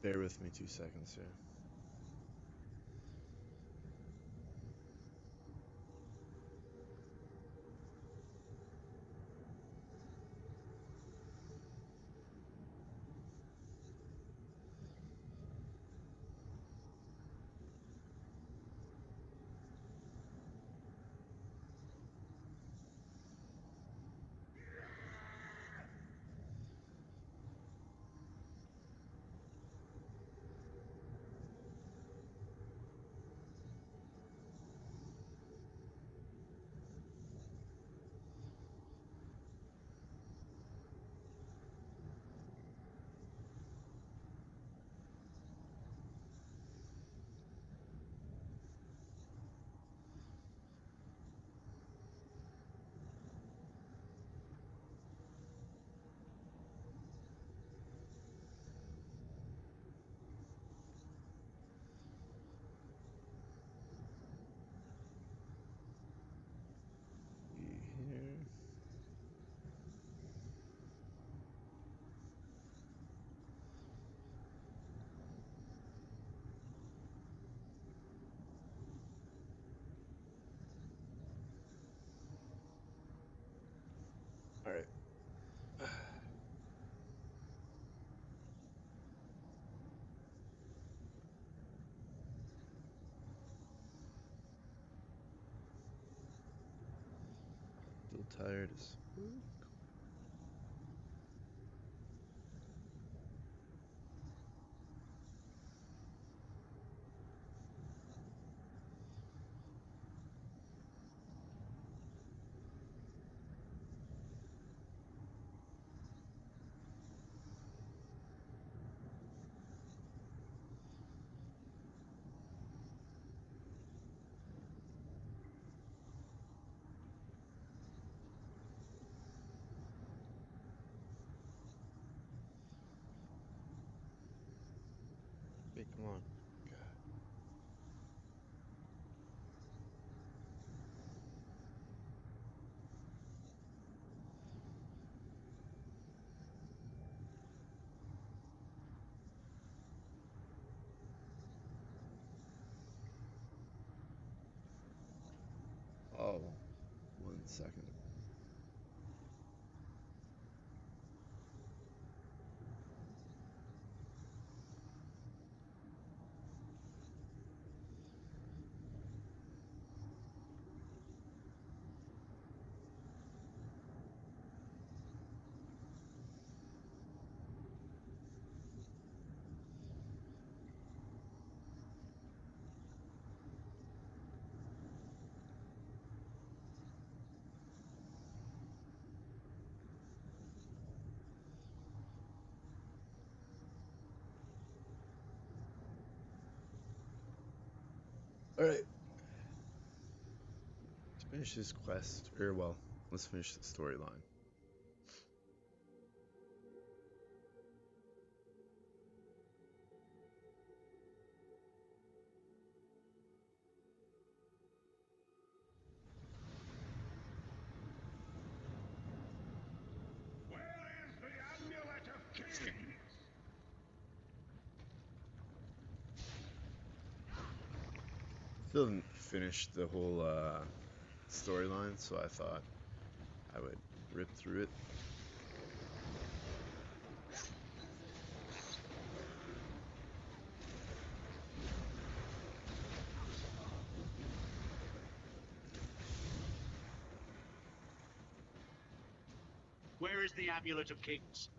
bear with me 2 seconds here. Here. All right. Still tired as. Hey, come on. God. Oh, 1 second. All right. Let's finish this quest. Or well, let's finish the storyline. Still didn't finish the whole storyline, so I thought I would rip through it. Where is the Amulet of Kings?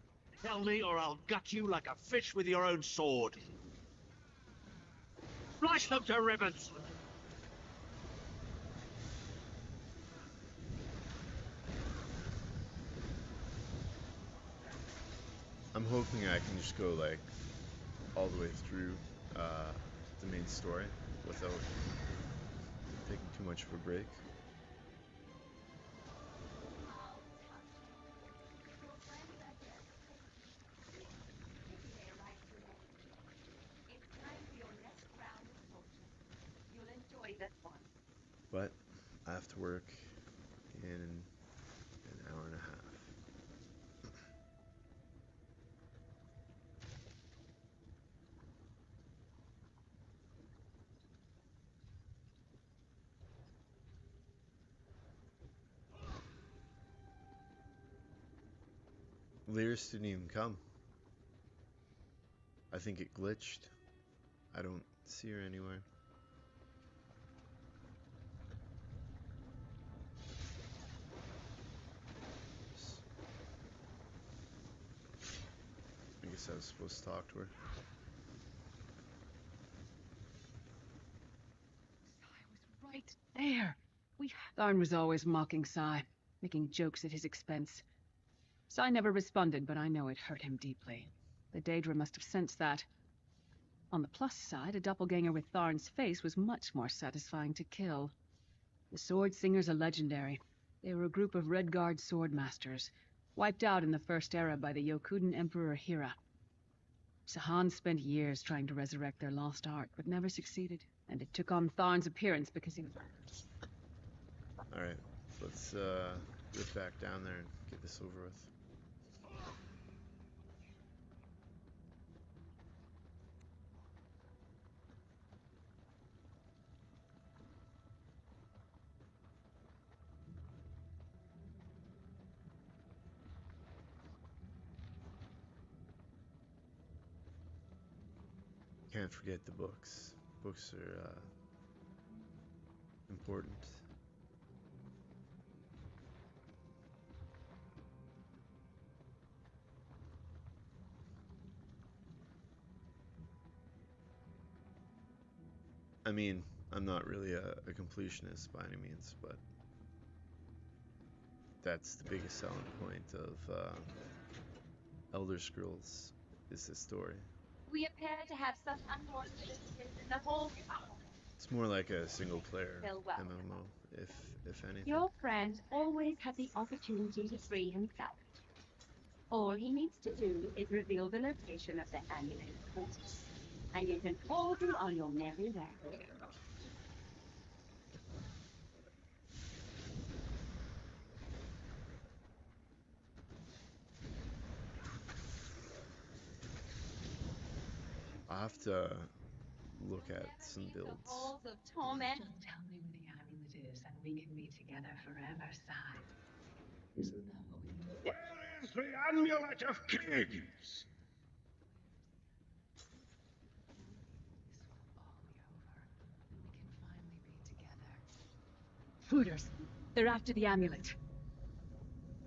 Tell me, or I'll gut you like a fish with your own sword. Slice them to ribbons! I'm hoping I can just go like all the way through the main story without taking too much of a break. But I have to work in an hour and a half. Lyris didn't even come. I think it glitched. I don't see her anywhere. I guess I was supposed to talk to her. I was right there. Tharn was always mocking Sai, making jokes at his expense. Sai never responded, but I know it hurt him deeply. The Daedra must have sensed that. On the plus side, a doppelganger with Tharn's face was much more satisfying to kill. The Sword Singers are legendary. They were a group of Red Guard sword masters, wiped out in the First Era by the Yokudan Emperor Hira. Sahan spent years trying to resurrect their lost art, but never succeeded. And it took on Tharn's appearance because he was... Alright, let's get back down there and get this over with. Can't forget the books. Books are important. I mean, I'm not really a completionist by any means, but that's the biggest selling point of Elder Scrolls, is the story. We appear to have some unwanted visitors in the whole town. It's more like a single player Farewell. MMO, if anything. Your friend always has the opportunity to free himself. All he needs to do is reveal the location of the amulet, and you can all be on your merry way. I'll have to look at some builds. Halls of torment. Just tell me where the amulet is, and we can be together forever, Sai. Isn't that what we need? Where is the amulet of kings? This will all be over. We can finally be together. Footers! They're after the amulet.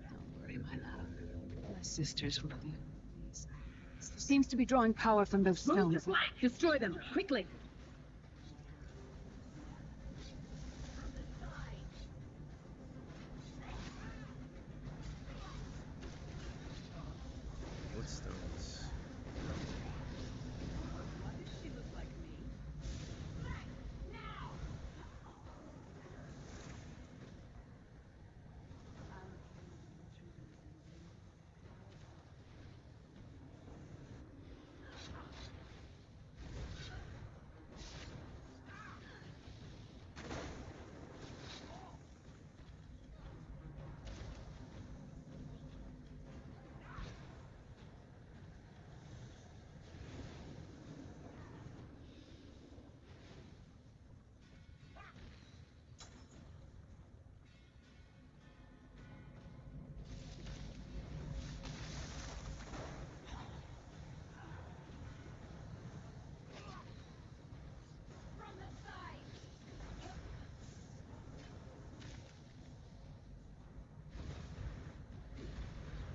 Don't worry, my love. My sisters will be pleased. Seems to be drawing power from those stones. Destroy them, quickly! What stones? Why does she look like me?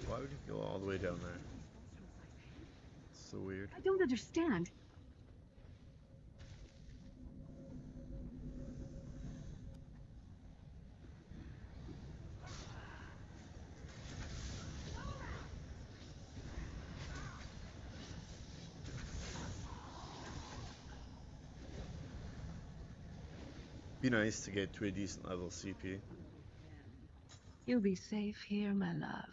Why would you go all the way down there? It's so weird. I don't understand. Be nice to get to a decent level CP. You'll be safe here, my love.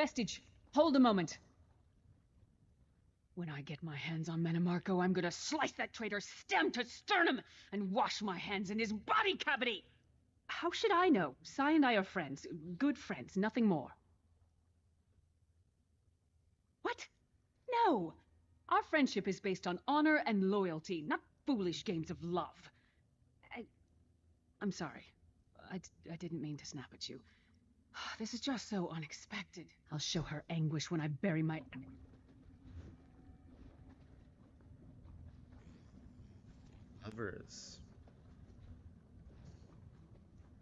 vestige. Hold a moment. When I get my hands on Manamarco, I'm gonna slice that traitor stem to sternum and wash my hands in his body cavity! How should I know? Sai and I are friends. Good friends, nothing more. What? No! Our friendship is based on honor and loyalty, not foolish games of love. I'm sorry. I didn't mean to snap at you. This is just so unexpected. I'll show her anguish when I bury my... Lovers.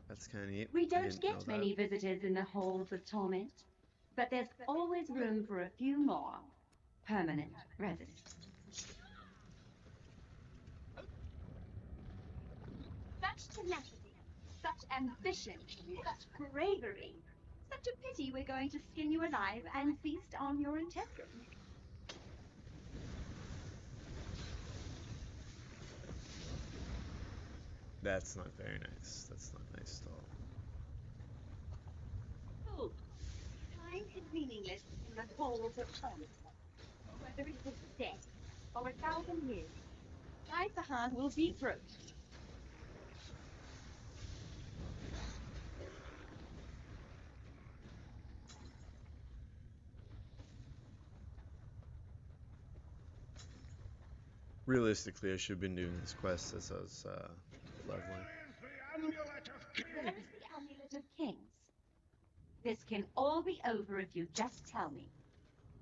That's kind of neat. We I don't didn't know get many visitors in the halls of torment, but there's always room for a few more permanent residents. Such tenacity, such ambition, such bravery. Such a pity we're going to skin you alive and feast on your intestines. That's not very nice. That's not nice at all. Oh, time is meaningless in the halls of torment. Whether it is a day or 1,000 years, Isahan will be through. Realistically, I should have been doing this quest as I was leveling. Where is the Amulet of Kings? This can all be over if you just tell me.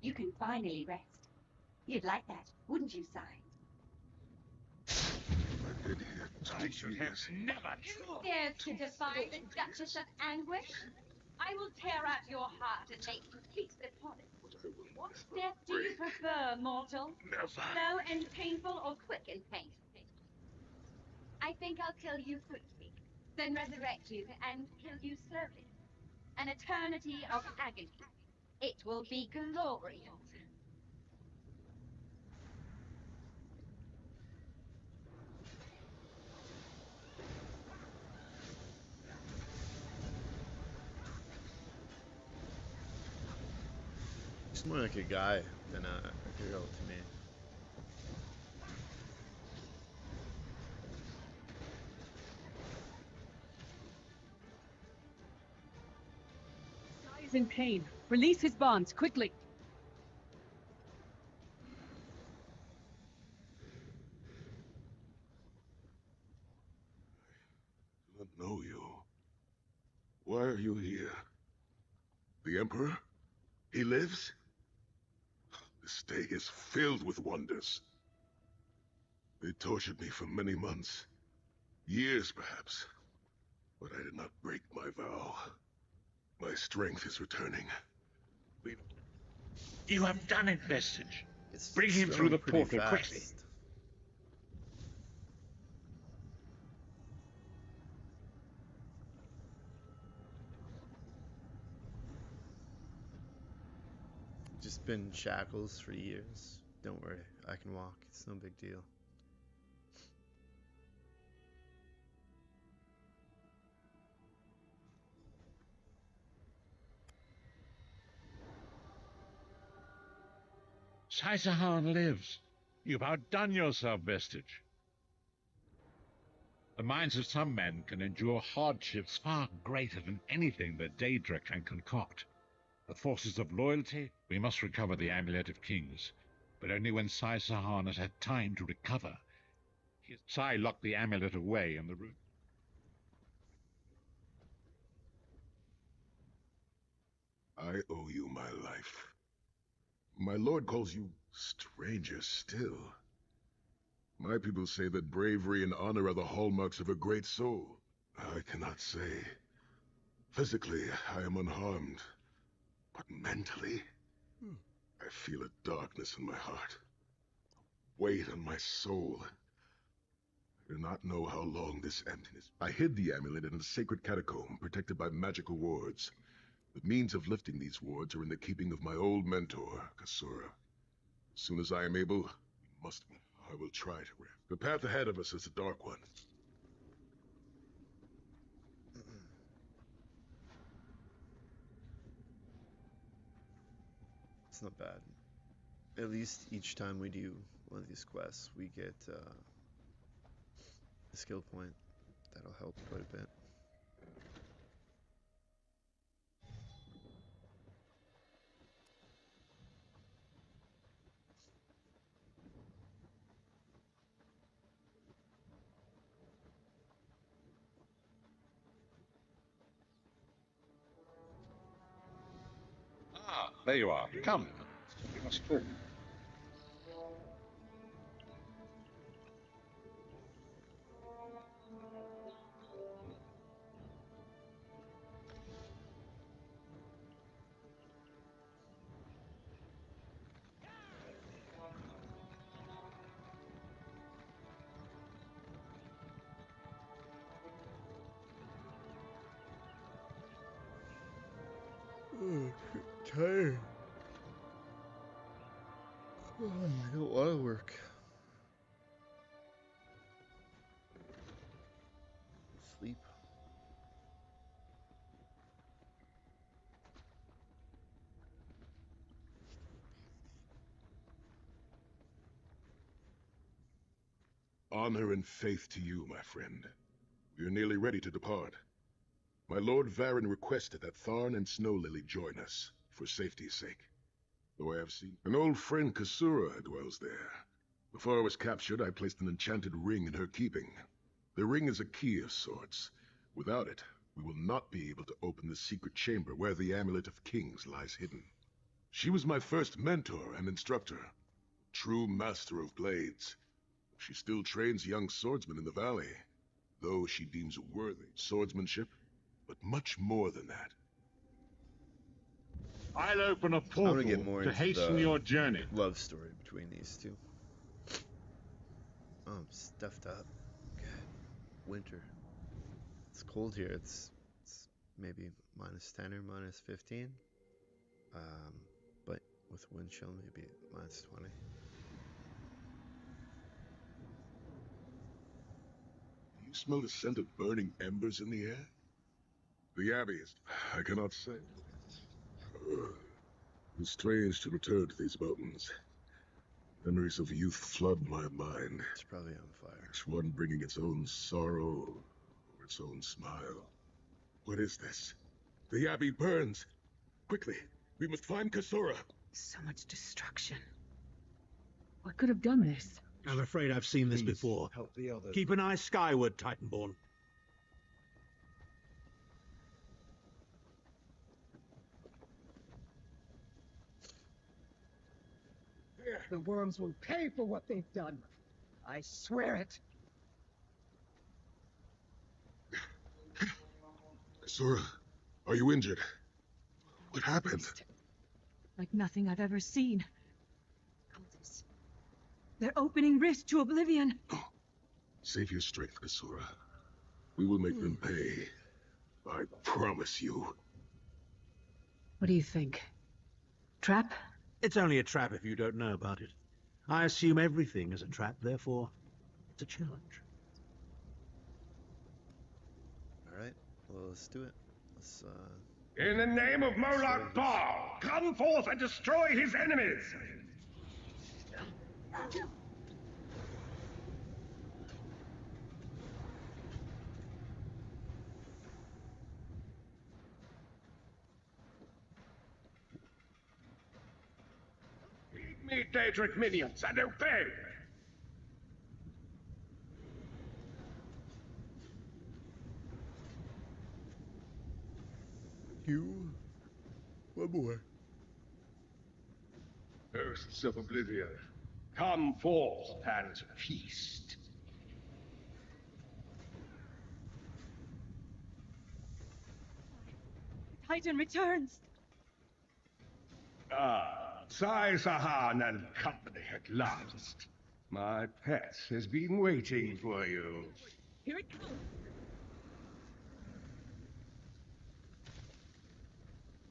You can finally rest. You'd like that, wouldn't you, Sai? I should have never. Dares to defy the Duchess of Anguish? I will tear out your heart and make you feast upon it. What death do you prefer, mortal? Never. Slow and painful, or quick and painful? I think I'll kill you quickly, then resurrect you and kill you slowly. An eternity of agony. It will be glorious. He's more like a guy than a girl to me. Sai is in pain. Release his bonds, quickly. I don't know you. Why are you here? The Emperor? He lives? This day is filled with wonders. They tortured me for many months. Years, perhaps. But I did not break my vow. My strength is returning. You have done it, Vestige. It's Bring him going through the pretty portal fast. quickly. Just been shackles for years. Don't worry, I can walk. It's no big deal. Isahan lives. You've outdone yourself, Vestige. The minds of some men can endure hardships far greater than anything that Daedra can concoct. The forces of loyalty, we must recover the Amulet of Kings, but only when Isahan has had time to recover. Sai locked the amulet away in the room. I owe you my life. My lord calls you stranger still. My people say that bravery and honor are the hallmarks of a great soul. I cannot say. Physically, I am unharmed. But mentally, I feel a darkness in my heart. A weight on my soul. I do not know how long this emptiness... I hid the amulet in a sacred catacomb protected by magical wards. The means of lifting these wards are in the keeping of my old mentor, Kasura. As soon as I am able, I will try to rest. The path ahead of us is a dark one. It's not bad. At least each time we do one of these quests, we get a skill point. That'll help quite a bit. Ah, there you are. Come. We must talk. Tired. I don't want to work. Sleep. Honor and faith to you, my friend. We are nearly ready to depart. My Lord Varen requested that Tharn and Snow Lily join us, for safety's sake. Though I have seen an old friend Kasura dwells there. Before I was captured, I placed an enchanted ring in her keeping. The ring is a key of sorts. Without it, we will not be able to open the secret chamber where the Amulet of Kings lies hidden. She was my first mentor and instructor, true master of blades. She still trains young swordsmen in the valley, though she deems worthy swordsmanship, but much more than that. I'll open a I want portal to get more to into hasten the your journey. love story between these two. Oh, I'm stuffed up. God, winter. It's cold here. It's maybe -10 or -15. But with wind chill, maybe -20. Do you smell the scent of burning embers in the air? The Abbey is... I cannot say. It's strange to return to these mountains. Memories of youth flood my mind, It's probably on fire. each one bringing its own sorrow or its own smile. What is this? The Abbey burns! Quickly, we must find Kasura! So much destruction. What could have done this? I'm afraid I've seen this before. Help the others. Keep an eye skyward, Titanborn. The worms will pay for what they've done. I swear it. Kasura, are you injured? What happened? Like nothing I've ever seen. Cultists. They're opening rifts to oblivion. Oh, save your strength, Kasura. We will make them pay. I promise you. What do you think? Trap? It's only a trap if you don't know about it. I assume everything is a trap, therefore, it's a challenge. Alright, well, let's do it. Let's, In the name of Moloch Baal, come forth and destroy his enemies! Lead me, Daedric minions, and obey! you... One more. Hosts of oblivion, come forth and feast. Titan returns. Ah, Sai-Sahan and company at last. My pet has been waiting for you. Here it comes.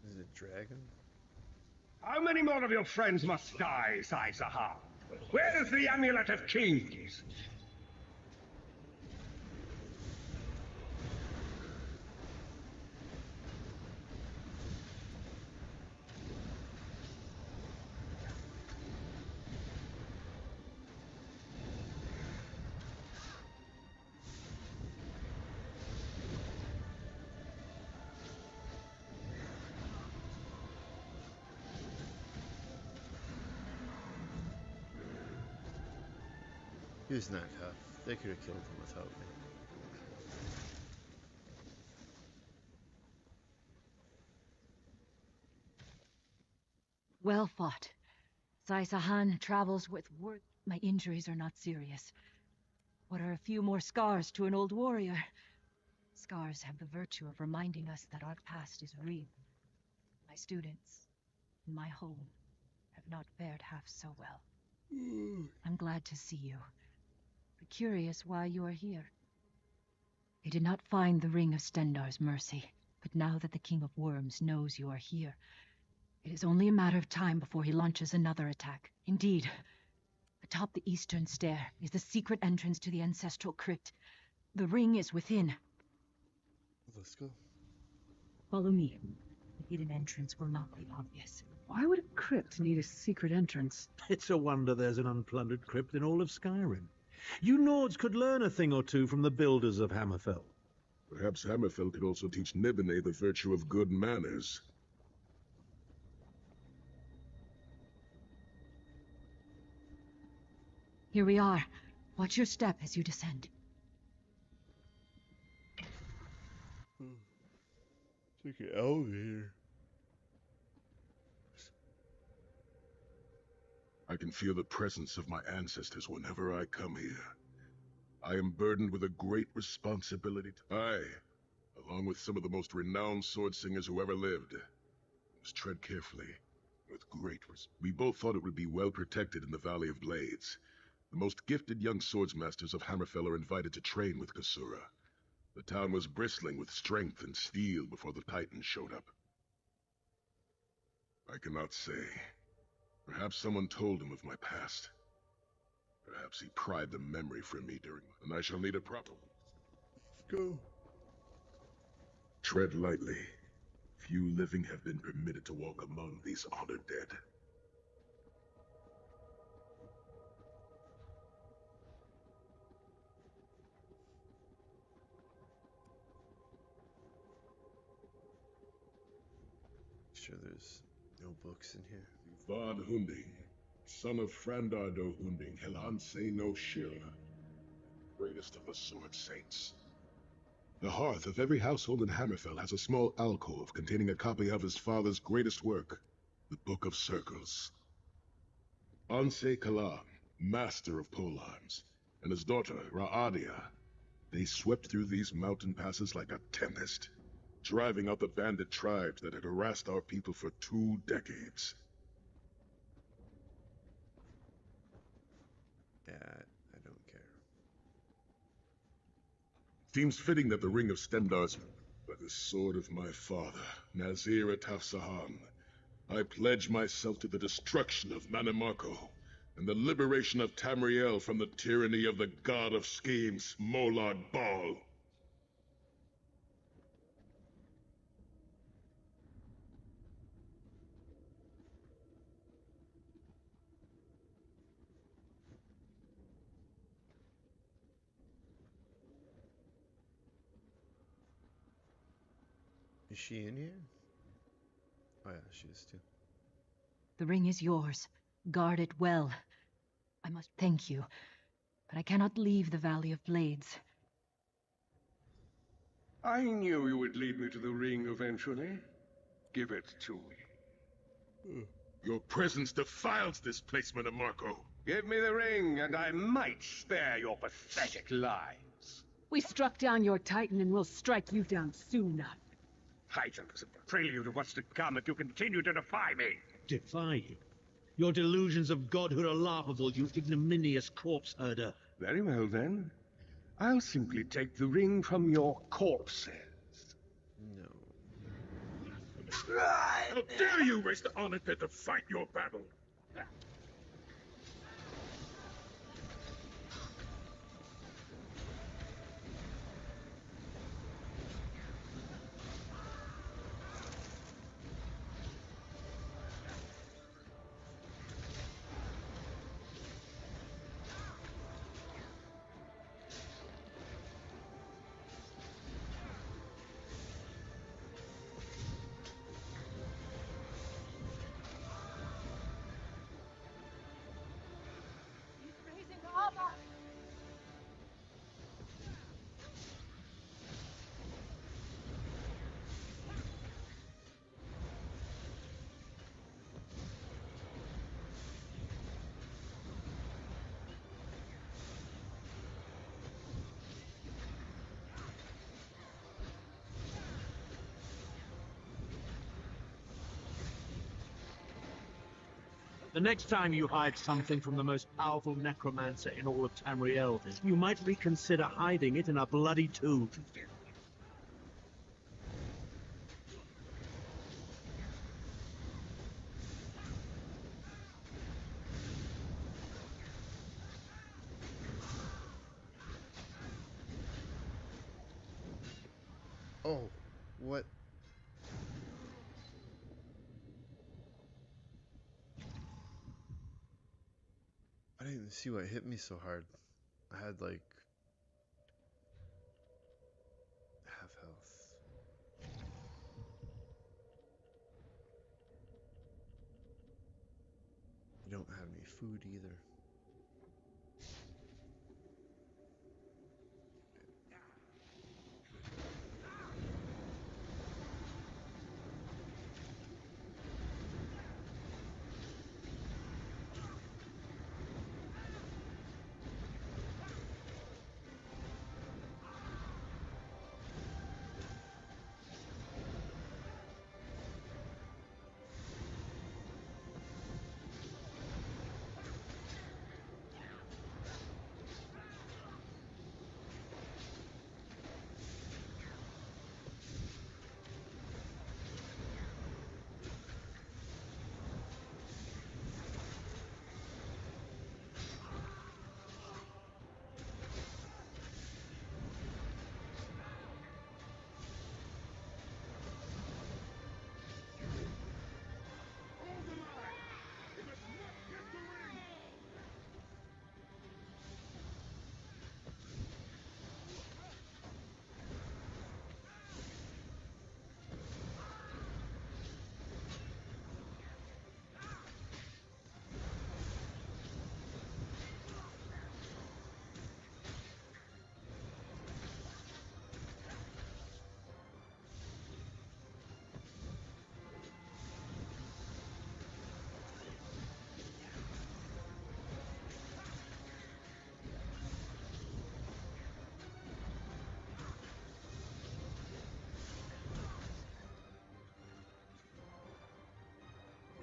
Is it a dragon? How many more of your friends must die, Sai-Sahan? Where is the Amulet of Kings? He was not tough. They could have killed him without me. Well fought. Sai-Sahan travels with word. My injuries are not serious. What are a few more scars to an old warrior? Scars have the virtue of reminding us that our past is real. My students, in my home, have not fared half so well. I'm glad to see you, but curious why you are here. They did not find the Ring of Stendarr's mercy, but now that the King of Worms knows you are here, it is only a matter of time before he launches another attack. Indeed, atop the eastern stair is the secret entrance to the ancestral crypt. The ring is within. Let's go. Follow me. The hidden entrance will not be obvious. Why would a crypt need a secret entrance? It's a wonder there's an unplundered crypt in all of Skyrim. You Nords could learn a thing or two from the builders of Hammerfell. Perhaps Hammerfell could also teach Nibene the virtue of good manners. Here we are. Watch your step as you descend. It's like an elevator. I can feel the presence of my ancestors whenever I come here. I am burdened with a great responsibility. I, along with some of the most renowned sword singers who ever lived, must tread carefully, with great We both thought it would be well protected in the Valley of Blades. The most gifted young swordsmasters of Hammerfell are invited to train with Kasura. The town was bristling with strength and steel before the Titans showed up. I cannot say. Perhaps someone told him of my past. Perhaps he pried the memory from me and I shall need a proper. Let's go. Tread lightly. Few living have been permitted to walk among these honored dead. Sure there's no books in here. Vad Hunding, son of Frandardo Hunding, Helhanse no Shira, greatest of the sword saints. The hearth of every household in Hammerfell has a small alcove containing a copy of his father's greatest work, the Book of Circles. Anse Kala, master of polearms, and his daughter, Ra'adia, they swept through these mountain passes like a tempest, driving out the bandit tribes that had harassed our people for 2 decades. Yeah, I don't care. Seems fitting that the Ring of Stendarr's by the sword of my father, Nazir Ataf-Sahan, I pledge myself to the destruction of Manimarco and the liberation of Tamriel from the tyranny of the god of schemes, Molad Bal. Is she in here? Oh yeah, she is too. The ring is yours. Guard it well. I must thank you, but I cannot leave the Valley of Blades. I knew you would lead me to the ring eventually. Give it to me. Your presence defiles this place, Manimarco. Give me the ring, and I might spare your pathetic lives. We struck down your Titan and we'll strike you down soon enough. Titan is a prelude of what's to come if you continue to defy me. Defy you? Your delusions of godhood are laughable, you ignominious corpse herder. Very well, then. I'll simply take the ring from your corpses. No. How dare you raise the honor pit to fight your battle? The next time you hide something from the most powerful necromancer in all of Tamriel, you might reconsider hiding it in a bloody tomb. Oh, what? I didn't even see what hit me so hard. I had like half health. You don't have any food either.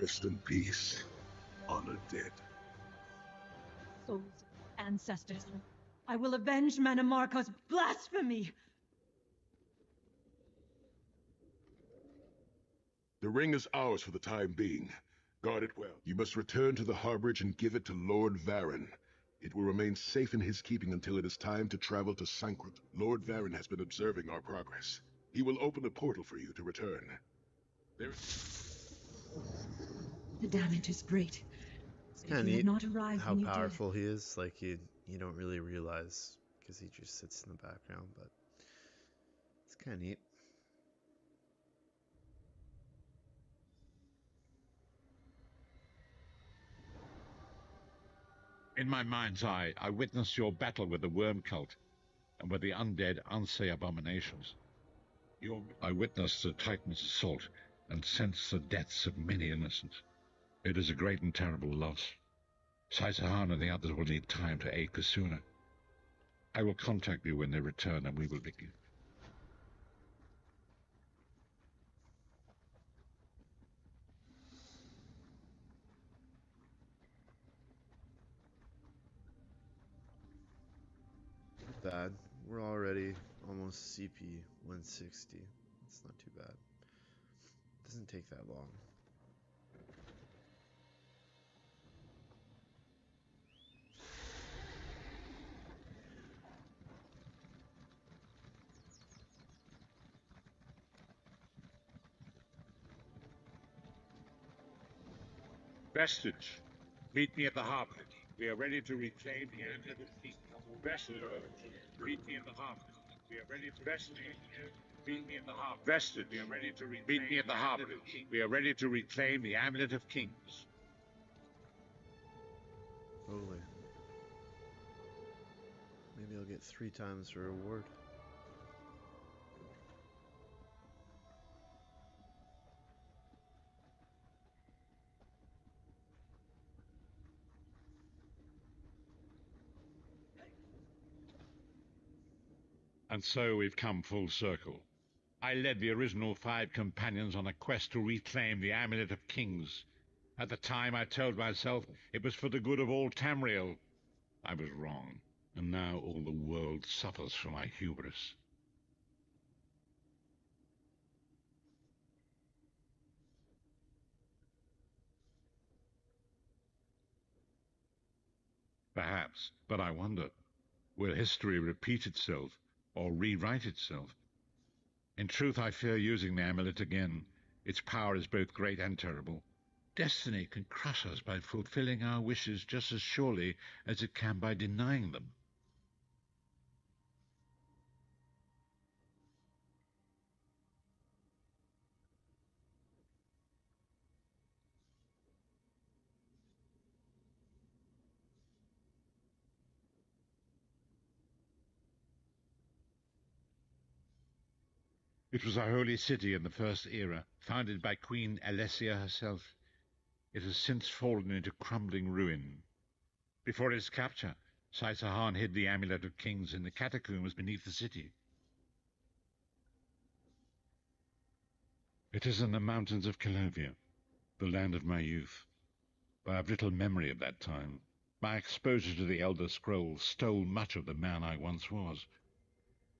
Rest in peace, honor dead. Souls of ancestors, I will avenge Manamarco's blasphemy! The ring is ours for the time being. Guard it well. You must return to the harborage and give it to Lord Varen. It will remain safe in his keeping until it is time to travel to Sancret. Lord Varen has been observing our progress. He will open a portal for you to return. The damage is great. It's kind of If you had neat not arrived how when you did, powerful he is. Like you don't really realize because he just sits in the background, but it's kind of neat. In my mind's eye, I witnessed your battle with the worm cult and with the undead Unsay abominations. I witnessed the Titan's assault and sensed the deaths of many innocents. It is a great and terrible loss. Saisahan and the others will need time to aid Kasuna. I will contact you when they return and we will begin. Not bad. We're already almost CP 160. It's not too bad. Doesn't take that long. Vestige, meet me at the harbor. We are ready to reclaim the amulet of peace. Vestige, meet me at the harbor. We are ready to meet me at the harbor. Vestige, we are ready to meet me at the harbor. We are ready to reclaim the amulet of kings. Totally. Maybe I'll get 3 times the reward. And so we've come full circle. I led the original 5 companions on a quest to reclaim the Amulet of Kings, At the time, I told myself it was for the good of all Tamriel. I was wrong, and now all the world suffers from my hubris. Perhaps, but I wonder, will history repeat itself, or rewrite itself? In truth, I fear using the amulet again. Its power is both great and terrible. Destiny can crush us by fulfilling our wishes just as surely as it can by denying them. It was a holy city in the First Era, founded by Queen Alessia herself. It has since fallen into crumbling ruin. Before its capture, Saisahan hid the Amulet of Kings in the catacombs beneath the city. It is in the mountains of Calovia, the land of my youth. But I have little memory of that time. My exposure to the Elder Scrolls stole much of the man I once was.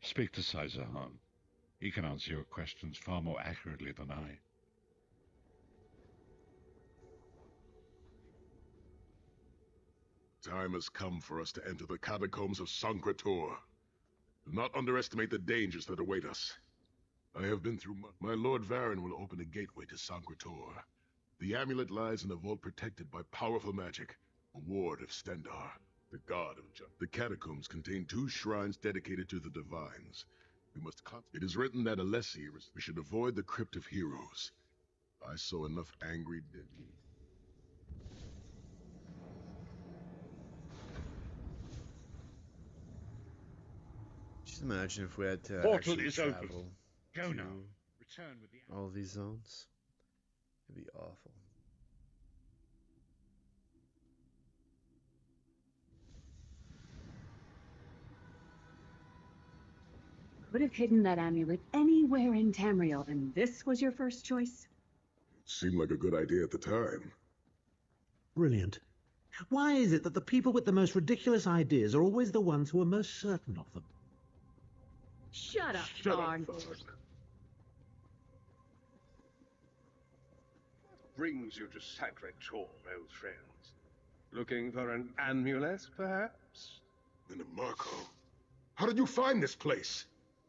Speak to Saisahan. He can answer your questions far more accurately than I. Time has come for us to enter the catacombs of Sankrator. Do not underestimate the dangers that await us. I have been through much. My Lord Varen will open a gateway to Sankrator. The amulet lies in a vault protected by powerful magic, a ward of Stendar, the god of justice. The catacombs contain 2 shrines dedicated to the divines. We must It is written that we should avoid the Crypt of Heroes. I saw enough angry dead. Just imagine if we had to Portal actually is open. travel Go to now. Return with the all these zones. It'd be awful. Could have hidden that amulet anywhere in Tamriel, and this was your first choice? It seemed like a good idea at the time. Brilliant. Why is it that the people with the most ridiculous ideas are always the ones who are most certain of them? Shut up, Shut Arn. up, Thorn. What brings you to Sankrator, old friends? Looking for an amulet, perhaps? Marco, how did you find this place?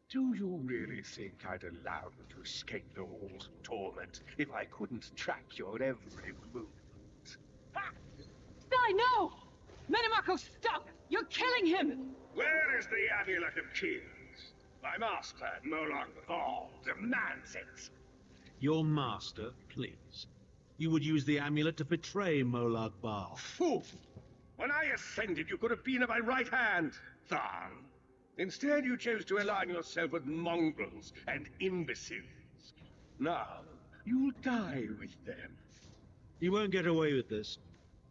Do you really think I'd allow you to escape the halls of torment if I couldn't track your every move? Sai, no! Menimarco, stop! You're killing him! Where is the Amulet of Kings? My master, Molag Bal, demands it. Your master, please. You would use the amulet to betray Molag Bal. Fool! When I ascended, you could have been at my right hand, Tharn. Instead, you chose to align yourself with mongrels and imbeciles. Now, you'll die with them. You won't get away with this.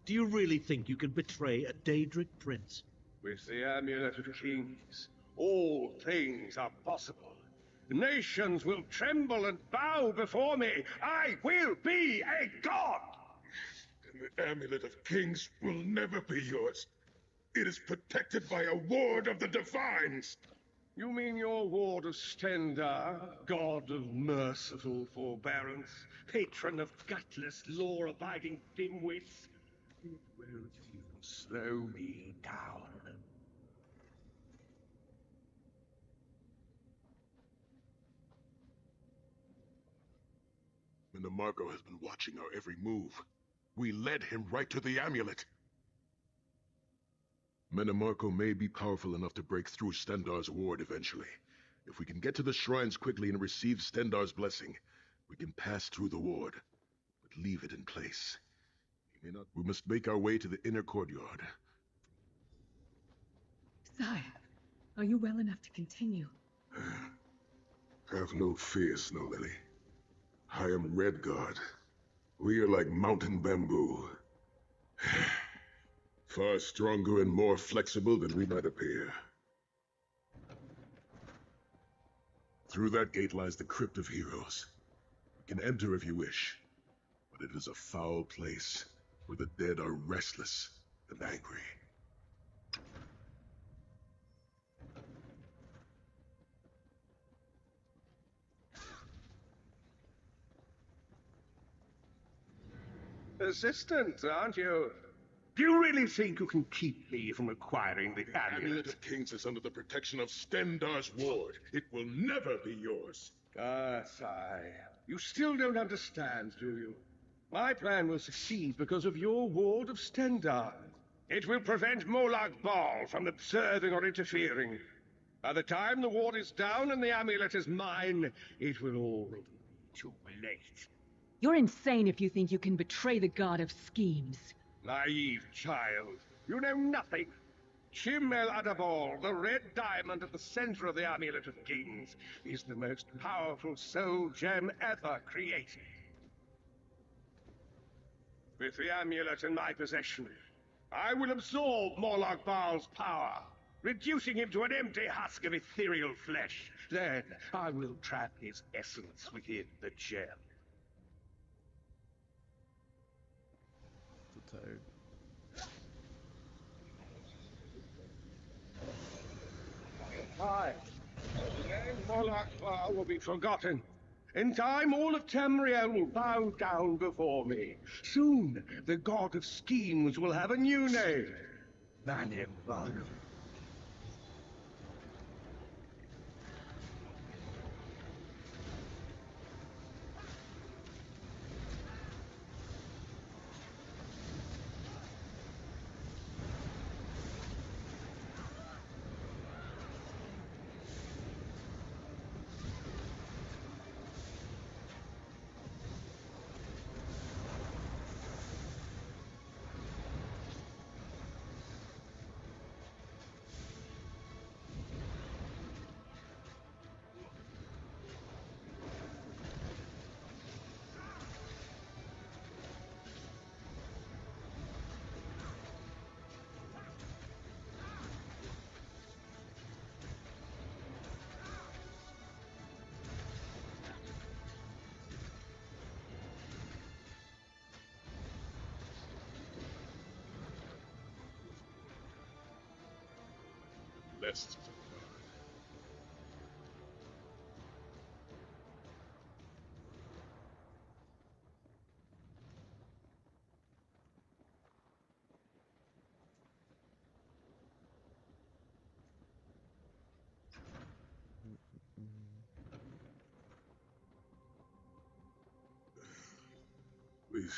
Do you really think you can betray a Daedric prince? With the Amulet of Kings, all things are possible. Nations will tremble and bow before me. I will be a god! And the Amulet of Kings will never be yours. It is protected by a ward of the Divines. You mean your ward of Stendar, god of merciful forbearance, patron of gutless, law-abiding dimwits? It won't even slow me down. Marco has been watching our every move. We led him right to the amulet. Menimarco may be powerful enough to break through Stendar's ward eventually. If we can get to the shrines quickly and receive Stendar's blessing, we can pass through the ward, but leave it in place. He may not. We must make our way to the inner courtyard. Sai, are you well enough to continue? Have no fear, Snow Lily. I am Redguard. We are like mountain bamboo. Far stronger and more flexible than we might appear. Through that gate lies the Crypt of Heroes. You can enter if you wish, but it is a foul place where the dead are restless and angry. Persistent, aren't you? Do you really think you can keep me from acquiring the The Amulet amulet? of Kings is under the protection of Stendar's ward. It will never be yours. Ah, sigh. You still don't understand, do you? My plan will succeed because of your ward of Stendar. It will prevent Molag Bal from observing or interfering. By the time the ward is down and the amulet is mine, it will already be too late. You're insane if you think you can betray the god of schemes. Naive child. You know nothing. Chimel Adabal, the red diamond at the center of the Amulet of Kings, is the most powerful soul gem ever created. With the amulet in my possession, I will absorb Morlock Baal's power, reducing him to an empty husk of ethereal flesh. Then I will trap his essence within the gem. So tired. Aye. Then Morlock Baal will be forgotten. In time, all of Tamriel will bow down before me. Soon, the god of schemes will have a new name. Manimbar. Lest please,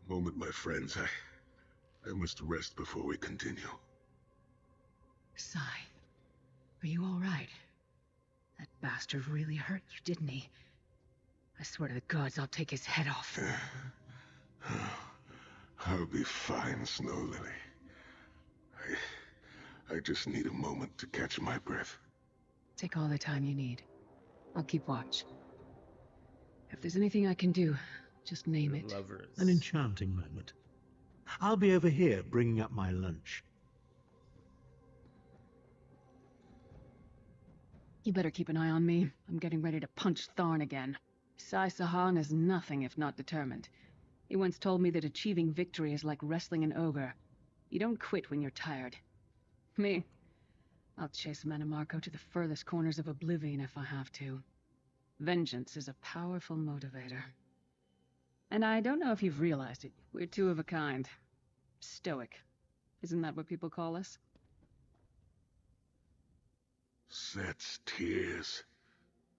moment, my friends. I must rest before we continue. Sai, are you all right? That bastard really hurt you, didn't he? I swear to the gods, I'll take his head off. I'll be fine, Snow Lily. I just need a moment to catch my breath. Take all the time you need. I'll keep watch. If there's anything I can do, just name it. Lovers. An enchanting moment. I'll be over here bringing up my lunch. You better keep an eye on me. I'm getting ready to punch Tharn again. Sai Sahan is nothing if not determined. He once told me that achieving victory is like wrestling an ogre. You don't quit when you're tired. Me? I'll chase Manamarco to the furthest corners of oblivion if I have to. Vengeance is a powerful motivator. And I don't know if you've realized it. We're two of a kind. Stoic. Isn't that what people call us? Set's tears.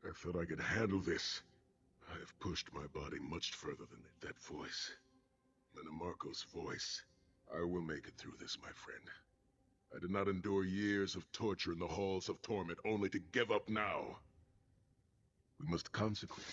I thought I could handle this. I have pushed my body much further than that voice. Manamarco's voice. I will make it through this, my friend. I did not endure years of torture in the halls of torment only to give up now. We must consecrate.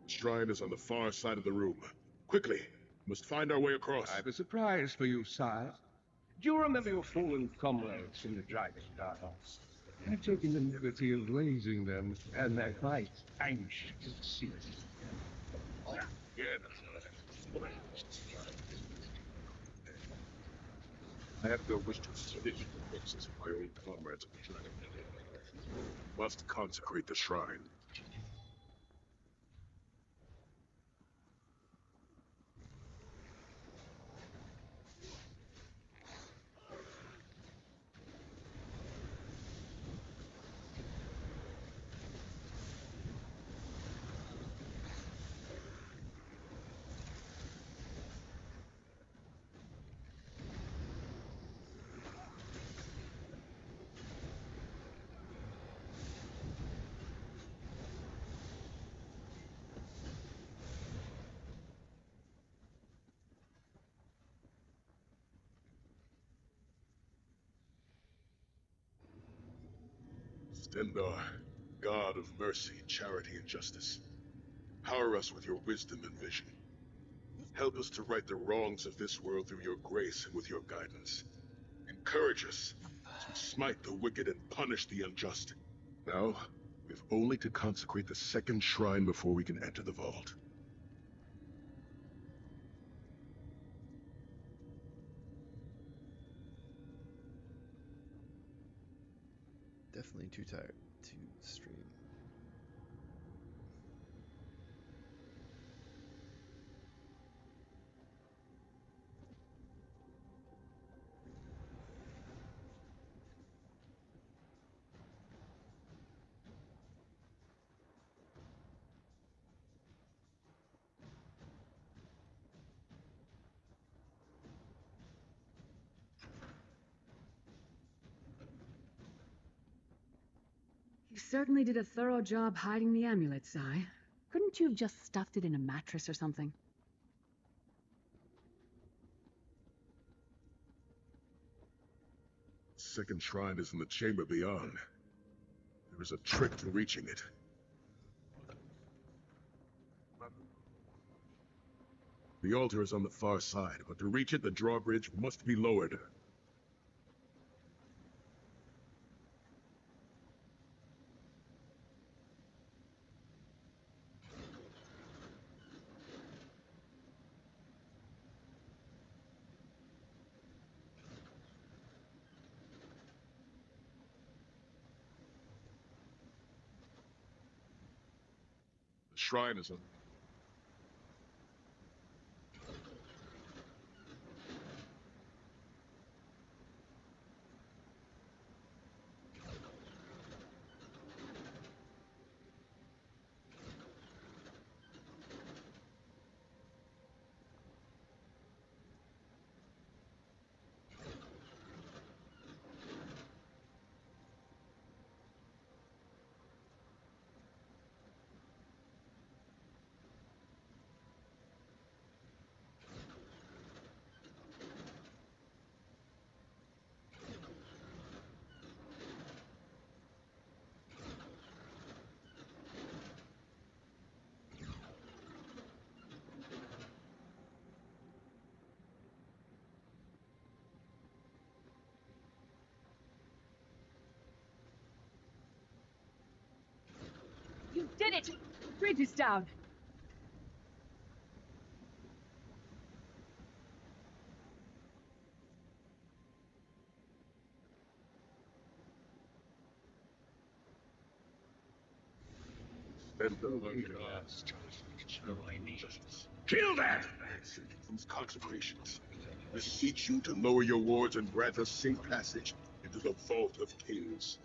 The shrine is on the far side of the room. Quickly! Must find our way across. I have a surprise for you, sire. Do you remember your fallen comrades in the Dragon Dance? I've taken the liberty of raising them and their quite anxious to see it. I have no wish to finish the corpses of my own comrades of the Dragon. Must consecrate the shrine. Stendarr, God of mercy, charity, and justice, power us with your wisdom and vision. Help us to right the wrongs of this world through your grace and with your guidance. Encourage us to smite the wicked and punish the unjust. Now, we've only to consecrate the second shrine before we can enter the vault. Definitely too tired to stream. You certainly did a thorough job hiding the amulet, Sai. Couldn't you have just stuffed it in a mattress or something? Second shrine is in the chamber beyond. There is a trick to reaching it. The altar is on the far side, but to reach it, the drawbridge must be lowered. The shrine is on... You did it! Bridge is down. Kill that! Consecrations. Beseech you to lower your wards and grant us safe passage into the Vault of Kings.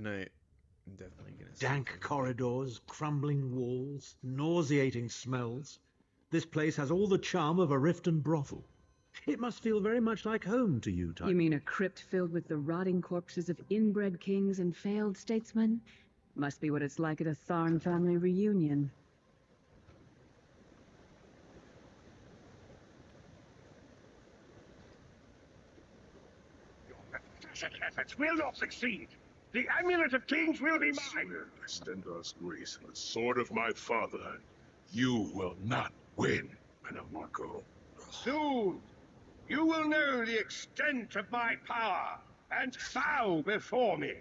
Tonight, I'm definitely gonna sleep Dank early. corridors, crumbling walls, nauseating smells. This place has all the charm of a Riften brothel. It must feel very much like home to you, Ty. You mean a crypt filled with the rotting corpses of inbred kings and failed statesmen? Must be what it's like at a Tharn family reunion. Your pathetic efforts will not succeed. The Amulet of Kings will be mine. Swear by Stendar's grace and the sword of my father, you will not win, Manamarco. Soon, you will know the extent of my power and bow before me.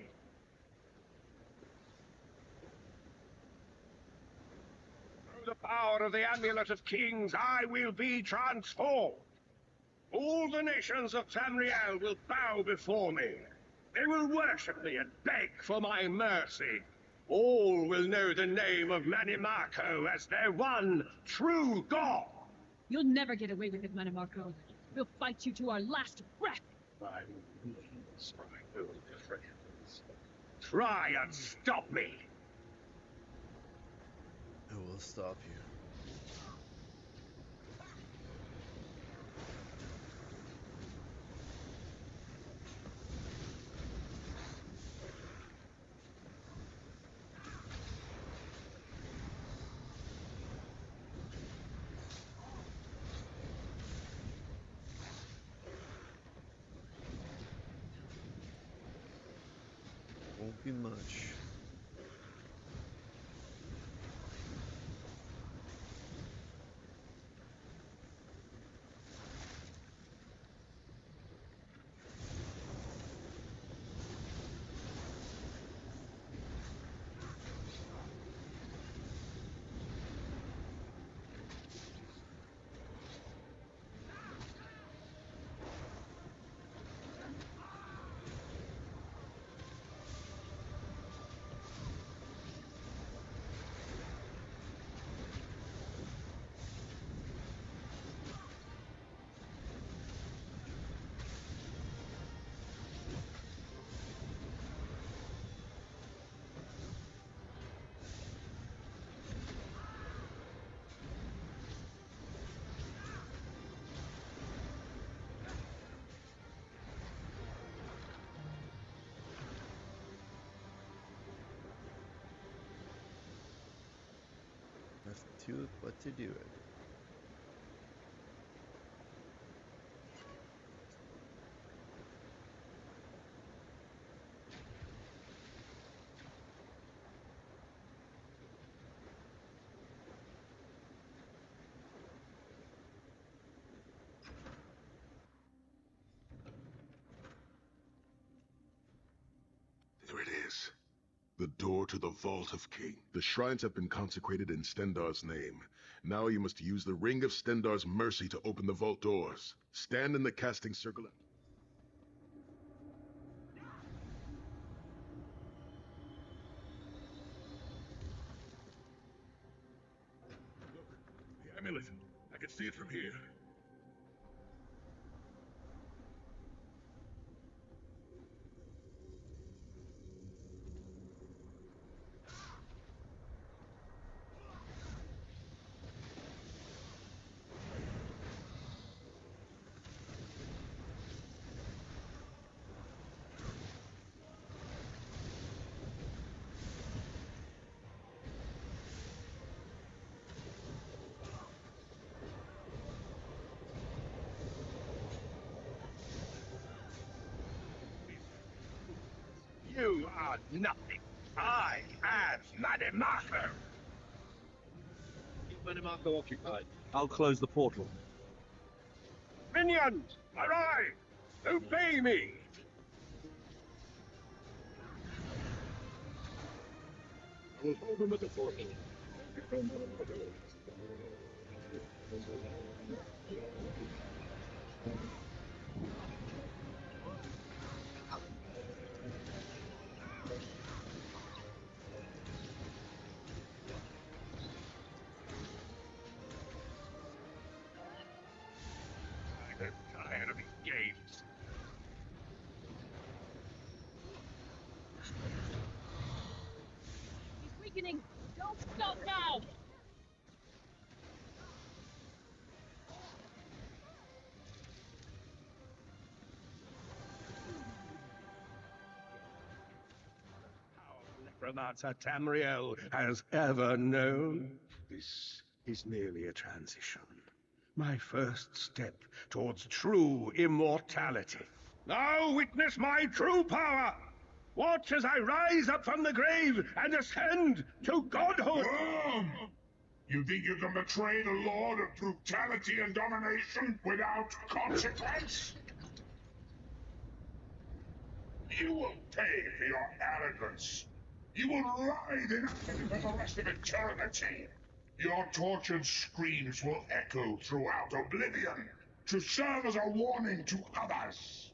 Through the power of the Amulet of Kings, I will be transformed. All the nations of Tamriel will bow before me. They will worship me and beg for my mercy. All will know the name of Manimarco as their one true god. You'll never get away with it, Manamarco. We'll fight you to our last breath. My wounds are no friends. Try and stop me. I will stop you. Won't be much. Nothing to it but to do it. There it is. The door to the Vault of King. The shrines have been consecrated in Stendar's name. Now you must use the Ring of Stendar's mercy to open the vault doors. Stand in the casting circle. Look, the amulet. I can see it from here. You are nothing. I am Manimarco. Keep Manamarco occupied. I'll close the portal. Minions, arrive! Obey me! I will hold him at the portal. I'm tired of these games. weakening! Don't stop now! Renata Tamriel has ever known. This is merely a transition. My first step towards true immortality. Now witness my true power! Watch as I rise up from the grave and ascend to godhood! You think you can betray the Lord of brutality and domination without consequence? You will pay for your arrogance. You will writhe in agony for the rest of eternity. Your tortured screams will echo throughout oblivion to serve as a warning to others.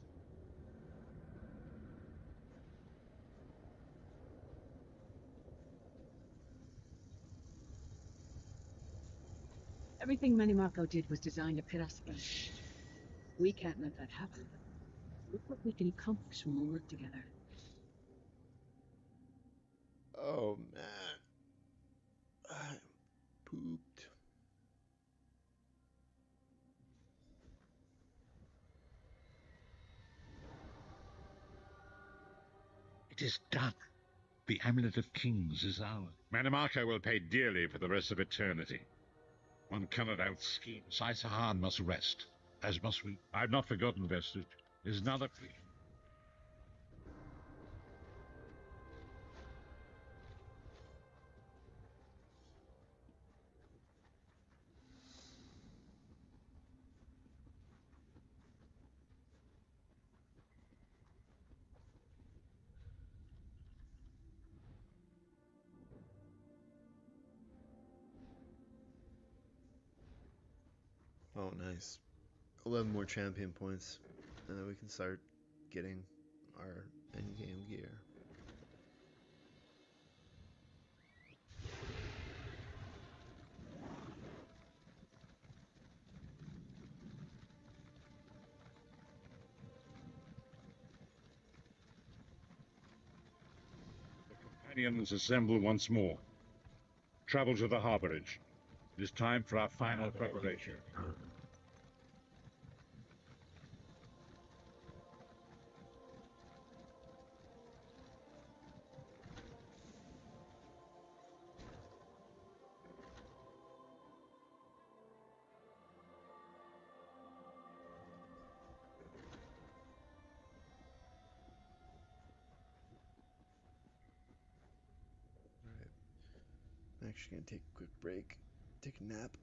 Everything Manimarco did was designed to pit us against. We can't let that happen. Look what we can accomplish when we work together. Oh man, I'm pooped. It is done. The Amulet of Kings is ours. Manimarco will pay dearly for the rest of eternity. One cannot out-scheme. Sai-Sahan must rest, as must we. I've not forgotten Vestige. There's another plea. Oh, nice. 11 more champion points, and then we can start getting our endgame gear. The companions assemble once more. Travel to the harborage. It is time for our final preparation. Alright. I'm actually gonna take a quick break, take a nap.